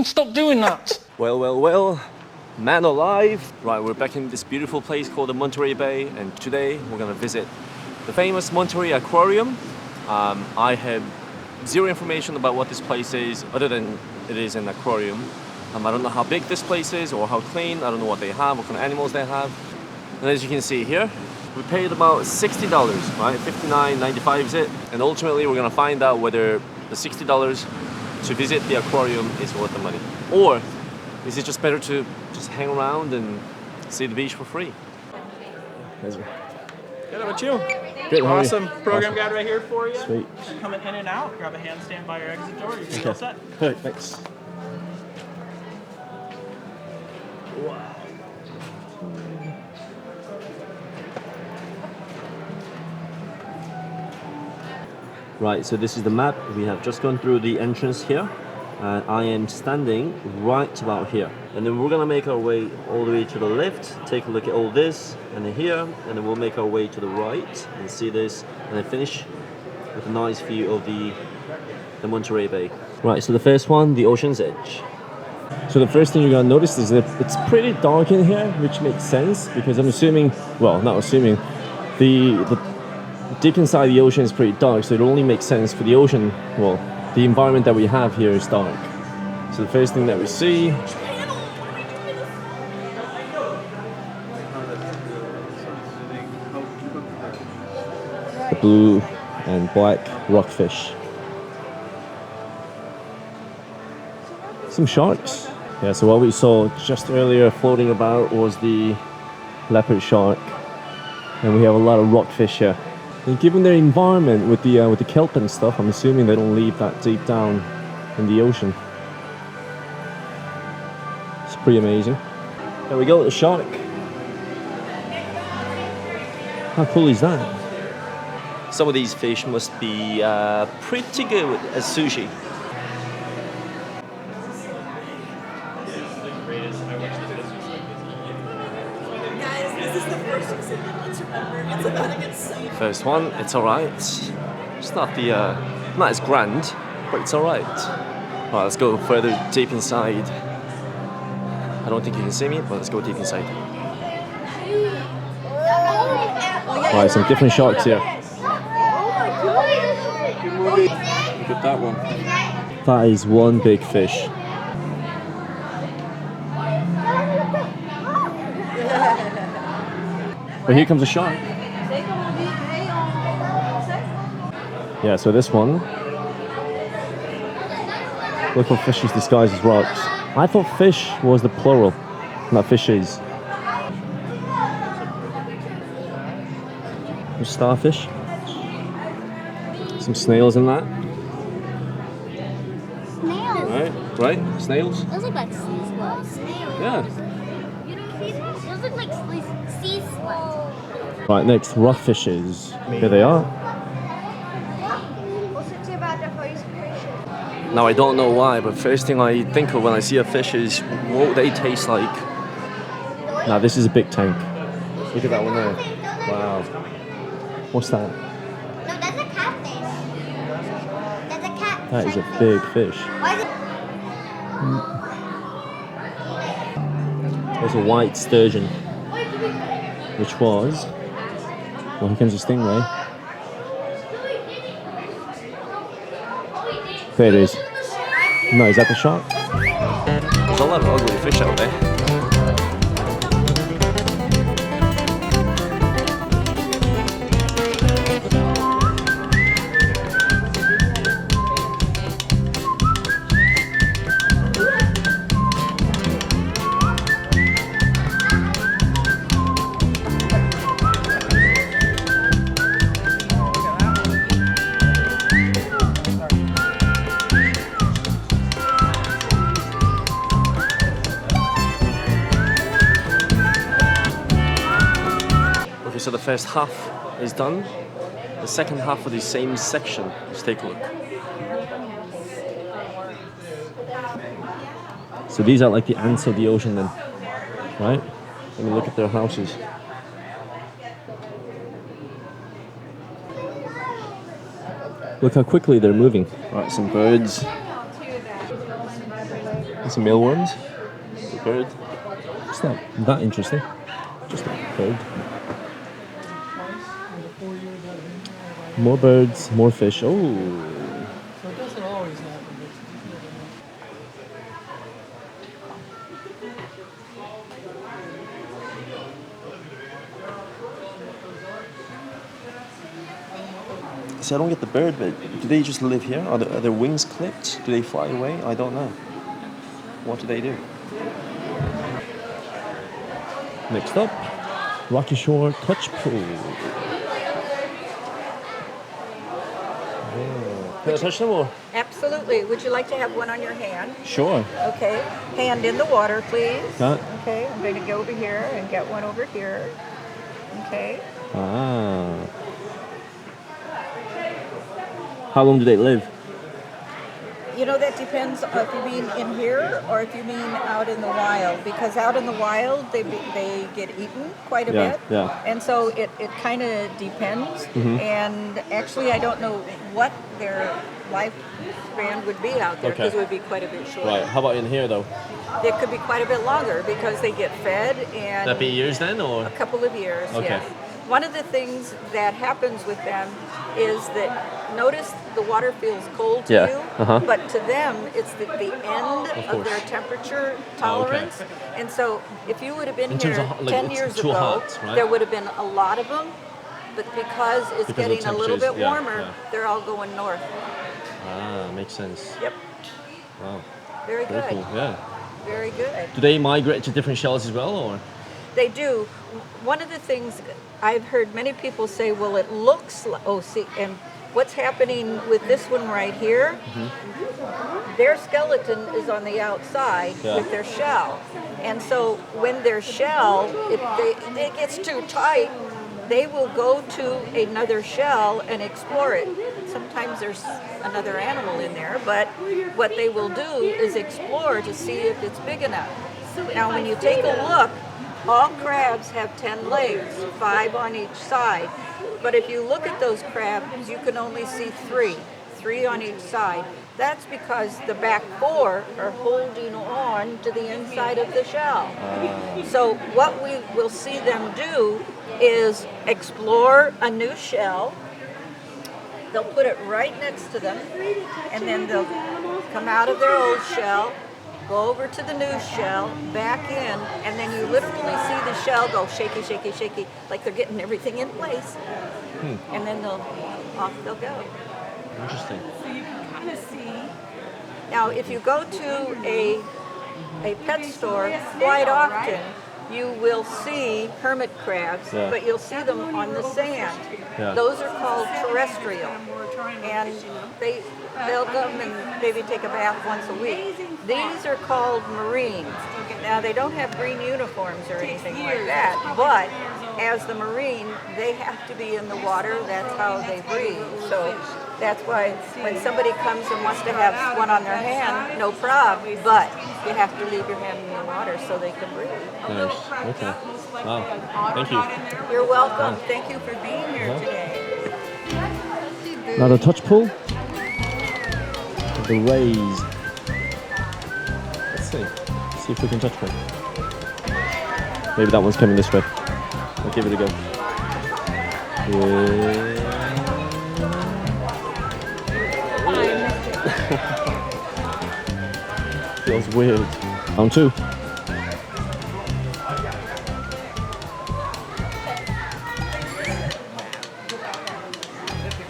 Stop doing that! Well, man alive. Right, we're back in this beautiful place called the Monterey Bay, and today we're gonna visit the famous Monterey Aquarium. I have zero information about what this place is, other than it is an aquarium. I don't know how big this place is or how clean. I don't know what they have, what kind of animals they have. And as you can see here, we paid about $60, right? $59.95 is it? And ultimately we're gonna find out whether the $60 to visit the aquarium is worth the money. Or is it just better to just hang around and see the beach for free? Good, how about you? Good, Awesome. Program guide right here for you. Sweet. Coming in and out. Grab a handstand by your exit door. You're all set. Good, thanks. Wow. Right, so this is the map. We have just gone through the entrance here. And I am standing right about here. And then we're gonna make our way all the way to the left, take a look at all this, and then here, and then we'll make our way to the right and see this, and then finish with a nice view of the Monterey Bay. Right, so the first one, the ocean's edge. So the first thing you're gonna notice is that it's pretty dark in here, which makes sense because I'm assuming, well, not assuming, the deep inside the ocean is pretty dark, so it only makes sense for the ocean, well, the environment that we have here is dark. So the first thing that we see, the blue and black rockfish. Some sharks. Yeah, so what we saw just earlier floating about was the leopard shark, and we have a lot of rockfish here. And given their environment with the kelp and stuff, I'm assuming they don't leave that deep down in the ocean. It's pretty amazing. There we go, the shark. How cool is that? Some of these fish must be pretty good as sushi. First one, it's alright. It's not not as grand, but it's alright. Alright, let's go further deep inside. I don't think you can see me, but let's go deep inside. Alright, some different sharks here. Look at that one. That is one big fish. But here comes a shark. Yeah, so this one, look what fish is disguised as rocks. I thought fish was the plural, not fishes. Some starfish. Some snails in that. Snails? Right? Snails? Those look like sea slugs. Yeah. Those look like sea slugs. Right, next, rockfishes. Here they are. Now I don't know why, but first thing I think of when I see a fish is what they taste like. Now this is a big tank. Look at that one there. Wow. What's that? No, that's a catfish. That's a cat. That is a big fish. Why is it? There's a white sturgeon, which was, well, here comes a stingray. There it is. No, is that the shark? There's a lot of ugly fish out there. So the first half is done. The second half of the same section. Let's take a look. So these are like the ants of the ocean then, right? Let me look at their houses. Look how quickly they're moving. Right, some birds. It's a mealworms. A bird. It's not that interesting. Just a bird. More birds, more fish. Oh. So it doesn't always happen. So I don't get the bird, but do they just live here? Are their wings clipped? Do they fly away? I don't know. What do they do? Next up, Rocky Shore Touch Pool. Can I touch them or? Absolutely. Would you like to have one on your hand? Sure. Okay. Hand in the water, please. Got. Okay. I'm going to go over here and get one over here. Okay. Ah. How long do they live? You know, that depends if you mean in here or if you mean out in the wild. Because out in the wild, they get eaten quite a bit. Yeah. And so it kind of depends. And actually, I don't know what their lifespan would be out there because it would be quite a bit shorter. Right. How about in here though? It could be quite a bit longer because they get fed and That be years then, or? a couple of years. Okay. Yes. One of the things that happens with them is that notice the water feels cold to you, but to them it's the end of their temperature tolerance. And so if you would have been here 10 years ago, hot, right? there would have been a lot of them, but because it's getting a little bit warmer, they're all going north. Ah, makes sense. Yep. Wow. Very good. Cool. Yeah. Very good. Do they migrate to different shells as well, or? They do. One of the things I've heard many people say, well, it looks like, and what's happening with this one right here, their skeleton is on the outside with their shell. And so when their shell, if it gets too tight, they will go to another shell and explore it. Sometimes there's another animal in there, but what they will do is explore to see if it's big enough. Now, when you take a look, all crabs have 10 legs, 5 on each side. But if you look at those crabs, you can only see 3 on each side. That's because the back 4 are holding on to the inside of the shell. So what we will see them do is explore a new shell. They'll put it right next to them, and then they'll come out of their old shell, go over to the new shell, back in, and then you literally see the shell go shaky, shaky, shaky, like they're getting everything in place. And then off they'll go. Interesting. So you can kind of see. Now, if you go to a pet store, quite often you will see hermit crabs, but you'll see them on the sand. Those are called terrestrial, and they'll come and maybe take a bath once a week. These are called marine. Now, they don't have green uniforms or anything like that, but as the marine, they have to be in the water. That's how they breathe. So that's why when somebody comes and wants to have one on their hand, no problem, but you have to leave your hand in the water so they can breathe. Nice. Okay. Wow. Thank you. You're welcome. Thank you for being here today. Now the touch pool. The rays. Let's see. See if we can touch one. Maybe that one's coming this way. I'll give it a go. Feels weird. Round 2.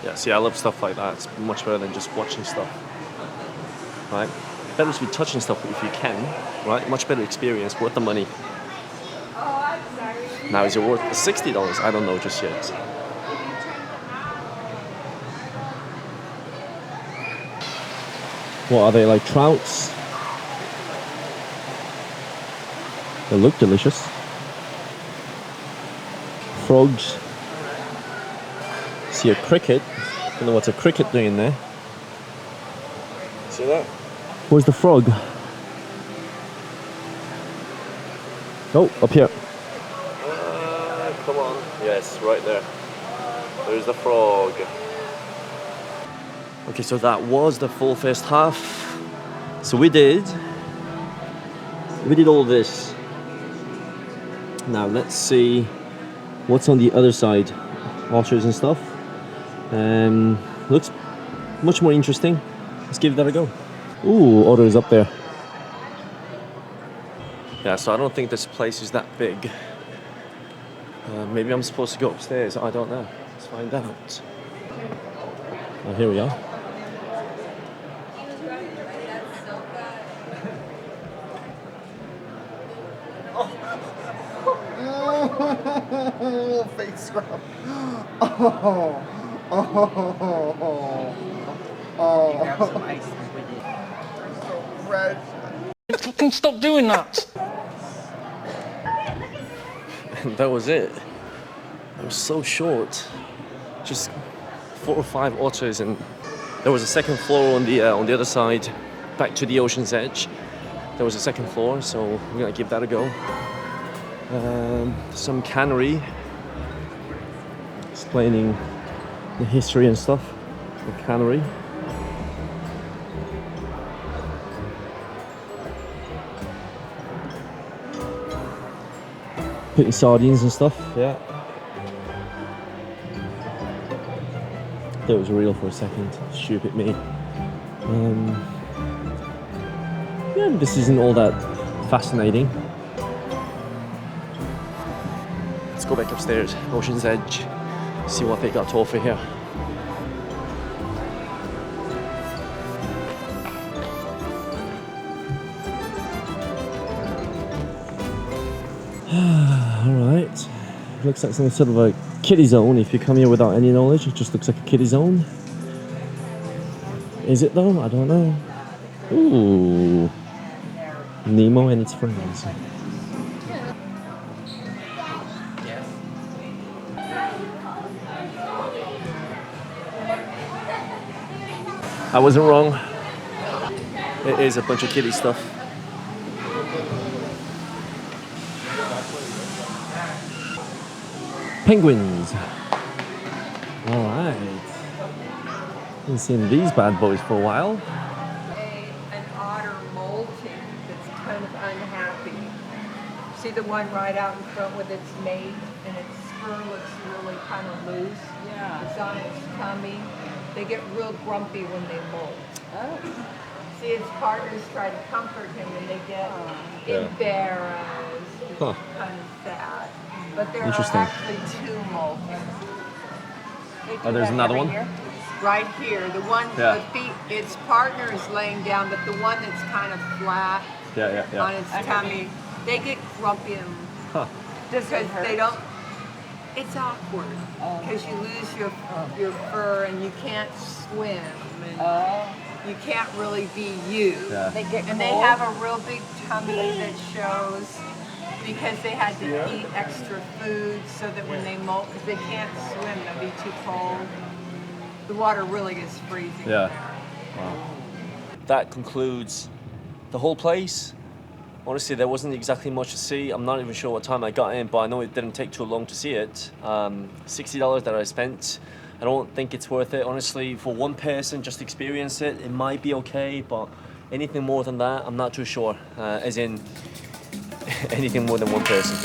Yeah, see, I love stuff like that. It's much better than just watching stuff. Right? Better to be touching stuff if you can, right? Much better experience, worth the money. Now, is it worth $60? I don't know just yet. What are they, like trouts? They look delicious. Frogs. See a cricket. Don't know what's a cricket doing there. See that? Where's the frog? Oh, up here. Come on. Yes, right there. There's the frog. Okay, so that was the full first half. So we did we did all this. Now let's see what's on the other side. Otters and stuff. Looks much more interesting. Let's give that a go. Ooh, otter is up there. Yeah, so I don't think this place is that big. Maybe I'm supposed to go upstairs. I don't know. Let's find out. Oh, here we are. Face scrub. Oh. Red. Fucking stop doing that! And that was it. It was so short. Just 4 or 5 otters, and there was a second floor on the other side, back to the ocean's edge. There was a second floor, so we're gonna give that a go. Some cannery, explaining the history and stuff. The cannery. Putting sardines and stuff, yeah. Thought it was real for a second. Stupid me. Yeah, this isn't all that fascinating. Let's go back upstairs, Ocean's Edge, see what they got to offer here. Alright, looks like some sort of a kiddie zone. If you come here without any knowledge, it just looks like a kiddie zone. Is it though? I don't know. Ooh, Nemo and its friends. I wasn't wrong. It is a bunch of kiddie stuff. Penguins. All right. Haven't seen these bad boys for a while. An otter molting that's kind of unhappy. See the one right out in front with its mate, and its spur looks really kind of loose. Yeah. It's on its tummy. They get real grumpy when they molt. Oh. See, its partners try to comfort him, and they get embarrassed. It's kind of sad. But there are actually 2 molting. Oh, there's another one? Right here. The one, the feet, its partner is laying down, but the one that's kind of flat on its tummy, they get grumpy and because they don't. It's awkward because you lose your fur and you can't swim and you can't really be you. Yeah. They have a real big tummy that shows because they had to eat extra food so that when they molt, because they can't swim, they'll be too cold. The water really is freezing. Yeah. Wow. That concludes the whole place. Honestly, there wasn't exactly much to see. I'm not even sure what time I got in, but I know it didn't take too long to see it. $60 that I spent. I don't think it's worth it. Honestly, for one person, just experience it. It might be okay, but anything more than that, I'm not too sure. As in, anything more than one person.